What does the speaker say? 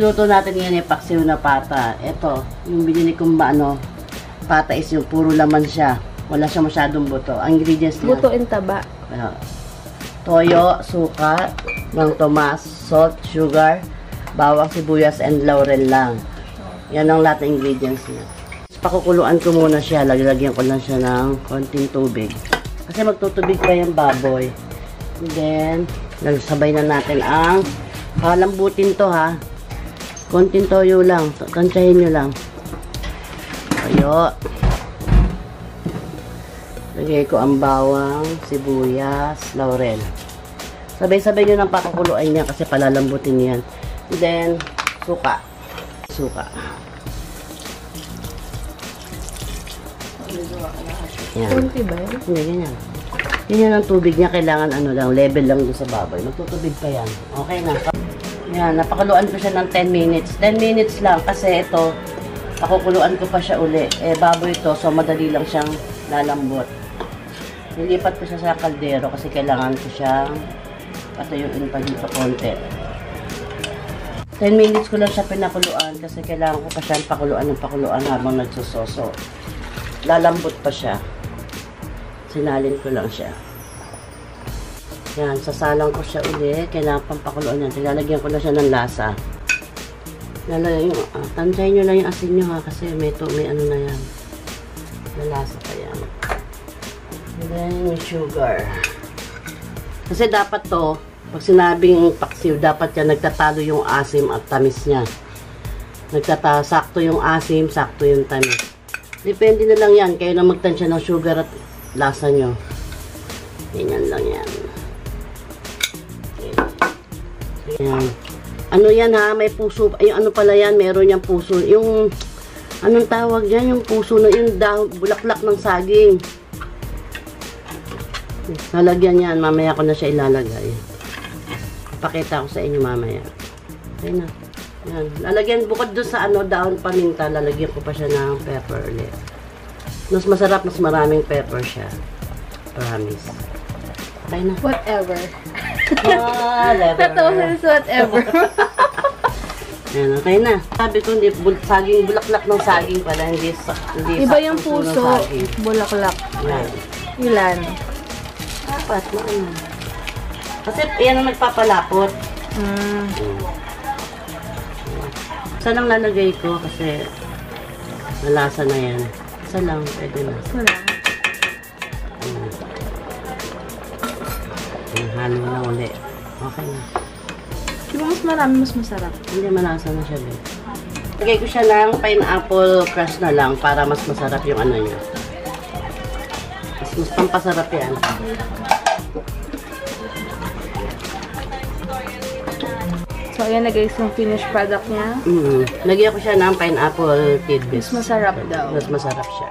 Luto natin ngayon yung paksiw na pata. Ito, yung binili kong pata is yung puro laman siya. Wala siya masyadong buto. Ang ingredients niya. Buto and taba. Toyo, suka, ng tomas, salt, sugar, bawang, sibuyas, and laurel lang. Yan ang lahat ng ingredients niya. Pakukuluan ko muna siya. Lagyan ko lang siya ng konting tubig. Kasi magtutubig pa yung baboy. And then, sabay na natin ang palambutin to ha. Konting toyo lang. Tansyahin nyo lang. Toyo. Lagay ko ang bawang, sibuyas, laurel. Sabay-sabay nyo ng pakukuluan niya kasi palalambutin yan. And then, suka. Suka. Yan. Kunti ba yun? Hindi, ganyan. Ganyan ang tubig niya. Kailangan level lang doon sa baboy. Magtutubig pa yan. Okay na. Yan, napakuluan ko siya ng 10 minutes. 10 minutes lang kasi ito, pakukuluan ko pa siya uli. Baboy ito, so madali lang siyang lalambot. Nilipat ko siya sa kaldero kasi kailangan ko siyang patuyuin pa dito konti. 10 minutes ko lang siya pinakuluan kasi kailangan ko pa siyang pakuluan habang nagsusoso. Lalambot pa siya. Sinalin ko lang siya. Yan, sasalang ko siya uli. Kailangan pang pakuluan yan. Lalagyan ko na siya ng lasa. Tantayin nyo lang yung asin nyo ha kasi may ano na yan. May lasa pa yan. And then, may sugar. Kasi dapat to, pag sinabing paksiw, dapat yan nagtatalo yung asim at tamis niya. Sakto yung asim, sakto yung tamis. Depende na lang yan. Kayo na magtansya ng sugar at lasa nyo. Ganyan lang yan. Ayan. Ano yan ha? May puso. Ay, ano pala yan? Meron yung puso. Yung, anong tawag yan? Yung puso na yung bulaklak ng saging. Lalagyan yan. Mamaya ko na siya ilalagay. Pakita ko sa inyo mamaya. Okay na. Yan. Lalagyan, bukod doon sa daon paminta, lalagyan ko pa siya ng pepper ulit. Mas masarap, mas maraming pepper siya. Promise. Okay na. Whatever. Whatever. Totoo whatever. Yan, okay na. Sabi ko, saging, bulaklak ng saging pala, hindi iba yung puso, bulaklak. Yan. Ilan? Apat na ano. Kasi yan ang nagpapalapot. Isa lang lalagay ko kasi malasa na yan. Isa lang, pwede na. Wala. Halo na uli. Okay na. Diba mas marami, mas masarap? Hindi, malasa na siya. Lagay ko siya ng pineapple crush na lang para mas masarap yung ano niya. Mas pampasarap yan. So, ayan na guys, yung finished product niya. Lagyan ko siya ng pineapple tidbits. Mas masarap daw. Mas masarap siya.